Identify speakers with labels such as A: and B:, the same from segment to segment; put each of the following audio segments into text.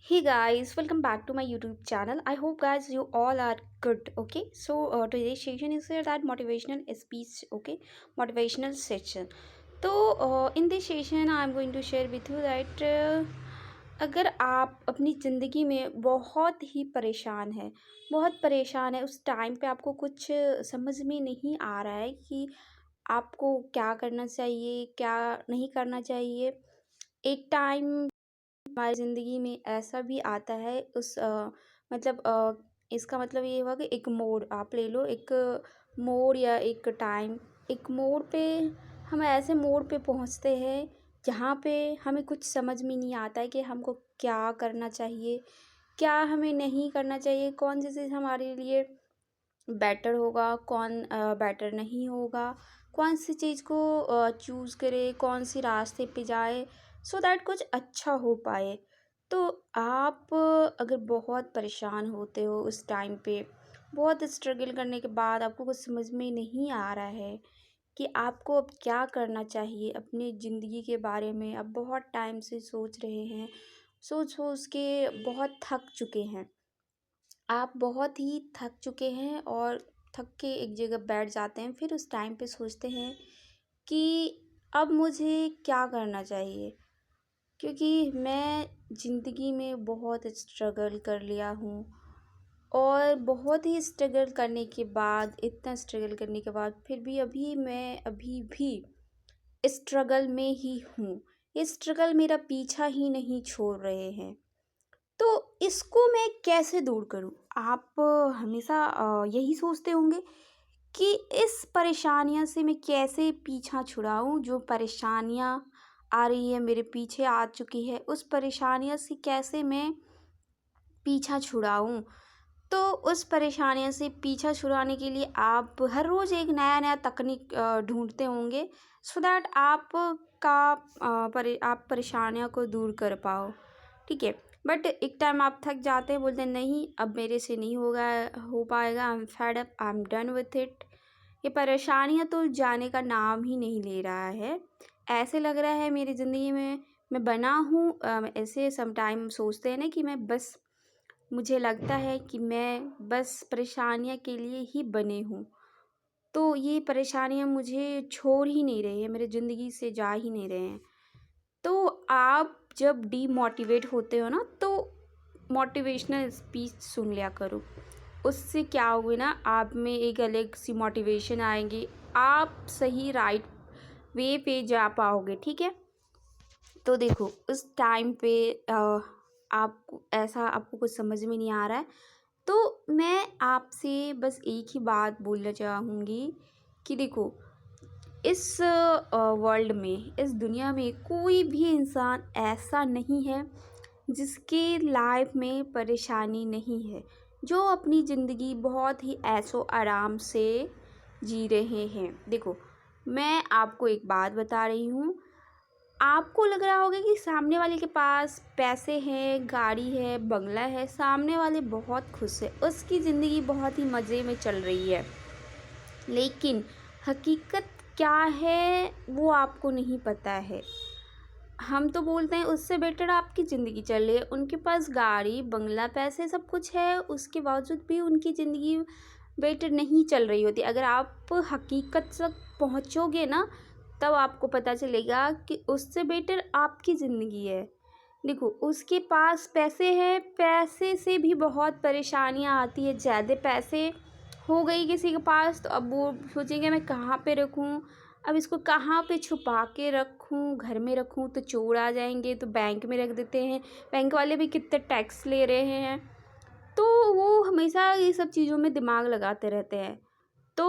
A: Hey guys, welcome back to my YouTube channel. I hope guys you all are good. Okay, so today's session is that motivational speech. Okay, motivational session. तो in this session I'm going to share with you that अगर आप अपनी ज़िंदगी में बहुत ही परेशान है, बहुत परेशान है, उस टाइम पे आपको कुछ समझ में नहीं आ रहा है कि आपको क्या करना चाहिए, क्या नहीं करना चाहिए। एक टाइम हमारी ज़िंदगी में ऐसा भी आता है मतलब इसका मतलब ये हुआ कि एक मोड़ आप ले लो, एक मोड़ या एक टाइम, एक मोड़ पे हम ऐसे मोड़ पे पहुँचते हैं जहाँ पे हमें कुछ समझ में नहीं आता है कि हमको क्या करना चाहिए, क्या हमें नहीं करना चाहिए, कौन-सी चीज़ हमारे लिए बेटर होगा, कौन बेटर नहीं होगा, कौन-सी चीज़ को चूज़ करें, कौन-सी रास्ते पे जाए सो दैट कुछ अच्छा हो पाए। तो आप अगर बहुत परेशान होते हो उस टाइम पे, बहुत स्ट्रगल करने के बाद आपको कुछ समझ में नहीं आ रहा है कि आपको अब क्या करना चाहिए अपनी ज़िंदगी के बारे में, आप बहुत टाइम से सोच रहे हैं, सोच-सोच के बहुत थक चुके हैं। आप बहुत ही थक चुके हैं और थक के एक जगह बैठ जाते हैं, फिर उस टाइम पे सोचते हैं कि अब मुझे क्या करना चाहिए? क्योंकि मैं ज़िंदगी में बहुत स्ट्रगल कर लिया हूँ और बहुत ही स्ट्रगल करने के बाद, इतना स्ट्रगल करने के बाद फिर भी मैं अभी भी स्ट्रगल में ही हूँ। ये स्ट्रगल मेरा पीछा ही नहीं छोड़ रहे हैं। तो इसको मैं कैसे दूर करूँ? आप हमेशा यही सोचते होंगे कि इस परेशानियों से मैं कैसे पीछा छुड़ाऊँ, जो परेशानियाँ आ रही है, मेरे पीछे आ चुकी है, उस परेशानियों से कैसे मैं पीछा छुड़ाऊँ? तो उस परेशानियों से पीछा छुड़ाने के लिए आप हर रोज़ एक नया-नया तकनीक ढूँढते होंगे सो दैट आप परेशानियों को दूर कर पाओ, ठीक है? बट एक टाइम आप थक जाते हैं, बोलते हैं नहीं अब मेरे से नहीं हो पाएगा, I am fed up, I am done with it. ये परेशानियाँ तो जाने का नाम ही नहीं ले रहा है। ऐसे लग रहा है मेरी ज़िंदगी में मैं बना हूँ ऐसे समटाइम सोचते हैं ना कि मैं बस मुझे लगता है कि मैं बस परेशानियों के लिए ही बने हूँ। तो ये परेशानियाँ मुझे छोड़ ही नहीं रही हैं, मेरी ज़िंदगी से जा ही नहीं रहे हैं। तो आप जब डीमोटिवेट होते हो ना तो मोटिवेशनल स्पीच सुन लिया करो। उससे क्या होगा ना आप में एक अलग सी मोटिवेशन आएगी, आप सही राइट वे पे जा पाओगे, ठीक है? तो देखो उस टाइम पे आपको कुछ समझ में नहीं आ रहा है, तो मैं आपसे बस एक ही बात बोलना चाहूँगी कि देखो इस वर्ल्ड में, इस दुनिया में कोई भी इंसान ऐसा नहीं है जिसके लाइफ में परेशानी नहीं है, जो अपनी ज़िंदगी बहुत ही ऐशो आराम से जी रहे हैं। देखो, मैं आपको एक बात बता रही हूँ, आपको लग रहा होगा कि सामने वाले के पास पैसे हैं, गाड़ी है, बंगला है, सामने वाले बहुत खुश है, उसकी ज़िंदगी बहुत ही मज़े में चल रही है। लेकिन हकीकत क्या है वो आपको नहीं पता है। हम तो बोलते हैं उससे बेटर आपकी ज़िंदगी चल रही है, उनके पास गाड़ी, बंगला, पैसे सब कुछ है, उसके बावजूद भी उनकी ज़िंदगी बेटर नहीं चल रही होती। अगर आप हकीकत तक पहुँचोगे ना, तब आपको पता चलेगा कि उससे बेटर आपकी ज़िंदगी है। देखो, उसके पास पैसे हैं, पैसे से भी बहुत परेशानियाँ आती है, ज़्यादा पैसे हो गई किसी के पास तो अब वो सोचेंगे मैं कहाँ पे रखूँ, अब इसको कहाँ पे छुपा के रखूँ, घर में रखूँ तो चोर आ जाएंगे, तो बैंक में रख देते हैं, बैंक वाले भी कितने टैक्स ले रहे हैं, तो वो हमेशा ये सब चीज़ों में दिमाग लगाते रहते हैं। तो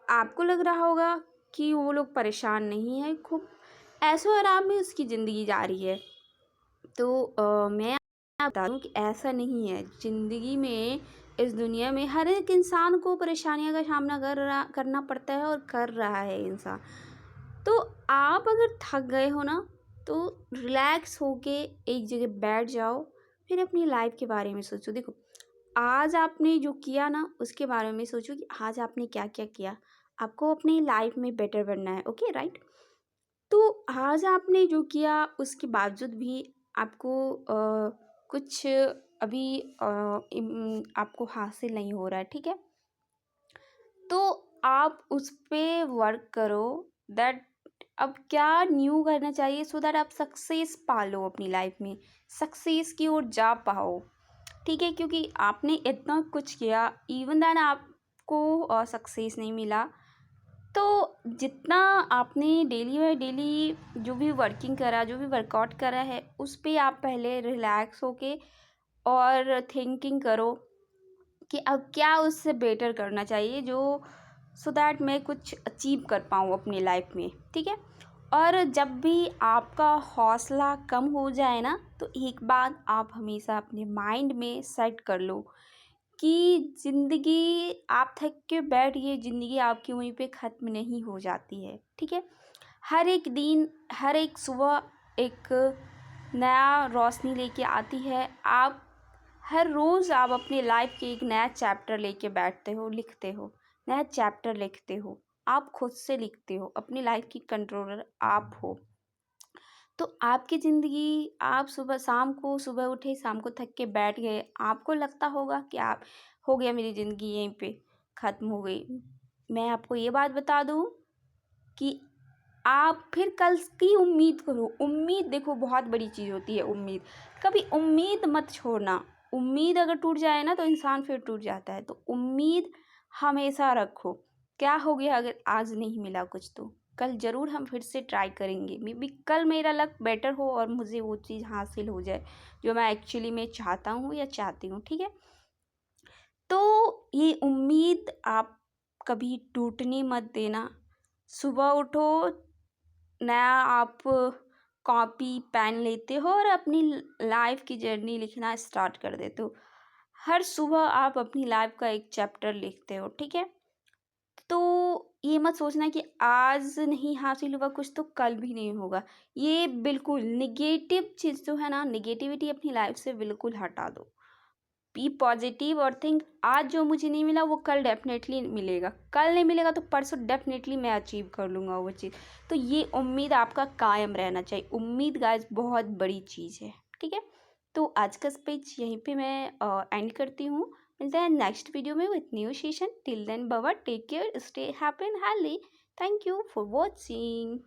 A: आपको लग रहा होगा कि वो लोग परेशान नहीं हैं, खूब ऐशो आराम में उसकी ज़िंदगी जा रही है। तो मैं आपको बता दूँ कि ऐसा नहीं है, ज़िंदगी में, इस दुनिया में हर एक इंसान को परेशानियों का सामना करना पड़ता है और कर रहा है इंसान। तो आप अगर थक गए हो ना, तो रिलैक्स होके एक जगह बैठ जाओ, फिर अपनी लाइफ के बारे में सोचो। देखो, आज आपने जो किया ना, उसके बारे में सोचो कि आज आपने क्या-क्या किया। आपको अपनी लाइफ में बेटर बनना है, ओके, राइट? तो आज आपने जो किया उसके बावजूद भी आपको कुछ अभी आपको हासिल नहीं हो रहा है, ठीक है, तो आप उस पे वर्क करो। दैट अब क्या न्यू करना चाहिए सो दैट आप सक्सेस पा लो अपनी लाइफ में, सक्सेस की ओर जा पाओ, ठीक है, क्योंकि आपने इतना कुछ किया, इवन दैन आपको सक्सेस नहीं मिला, तो जितना आपने डेली बाय डेली जो भी वर्किंग करा, जो भी वर्कआउट करा है, उस पे आप पहले रिलैक्स होके और थिंकिंग करो कि अब क्या उससे बेटर करना चाहिए, जो सो दैट मैं कुछ अचीव कर पाऊँ अपनी लाइफ में, ठीक है। और जब भी आपका हौसला कम हो जाए ना, तो एक बात आप हमेशा अपने माइंड में सेट कर लो कि ज़िंदगी आप थक के बैठिए, ज़िंदगी आपकी वहीं पे ख़त्म नहीं हो जाती है, ठीक है। हर एक दिन, हर एक सुबह एक नया रोशनी लेके आती है। आप हर रोज़ आप अपनी लाइफ के एक नया चैप्टर लेके बैठते हो, लिखते हो, नया चैप्टर लिखते हो, आप खुद से लिखते हो, अपनी लाइफ की कंट्रोलर आप हो। तो आपकी ज़िंदगी, आप सुबह उठे, शाम को थक के बैठ गए, आपको लगता होगा कि आप हो गया, मेरी ज़िंदगी यहीं पे ख़त्म हो गई। मैं आपको ये बात बता दूँ कि आप फिर कल की उम्मीद करो। उम्मीद देखो बहुत बड़ी चीज़ होती है उम्मीद। कभी उम्मीद मत छोड़ना। उम्मीद अगर टूट जाए ना तो इंसान फिर टूट जाता है। तो उम्मीद हमेशा रखो। क्या हो गया अगर आज नहीं मिला कुछ, तो कल ज़रूर हम फिर से ट्राई करेंगे। मे बी कल मेरा लक बेटर हो और मुझे वो चीज़ हासिल हो जाए जो मैं एक्चुअली में चाहता हूँ या चाहती हूँ, ठीक है। तो ये उम्मीद आप कभी टूटने मत देना। सुबह उठो, नया आप कॉपी पेन लेते हो और अपनी लाइफ की जर्नी लिखना स्टार्ट कर देते हो। हर सुबह आप अपनी लाइफ का एक चैप्टर लिखते हो, ठीक है। तो ये मत सोचना कि आज नहीं हासिल हुआ कुछ तो कल भी नहीं होगा। ये बिल्कुल निगेटिव चीज़ जो है ना, निगेटिविटी अपनी लाइफ से बिल्कुल हटा दो। बी पॉजिटिव और थिंक आज जो मुझे नहीं मिला वो कल डेफिनेटली मिलेगा, कल नहीं मिलेगा तो परसों डेफिनेटली मैं अचीव कर लूँगा वो चीज़। तो ये उम्मीद आपका कायम रहना चाहिए। उम्मीद गाइस बहुत बड़ी चीज़ है, ठीक है। तो आज का स्पीच यहीं पे मैं एंड करती हूँ। मिलते हैं नेक्स्ट वीडियो में with new session. Till then bye bye, take care, stay happy and healthy. Thank you for watching.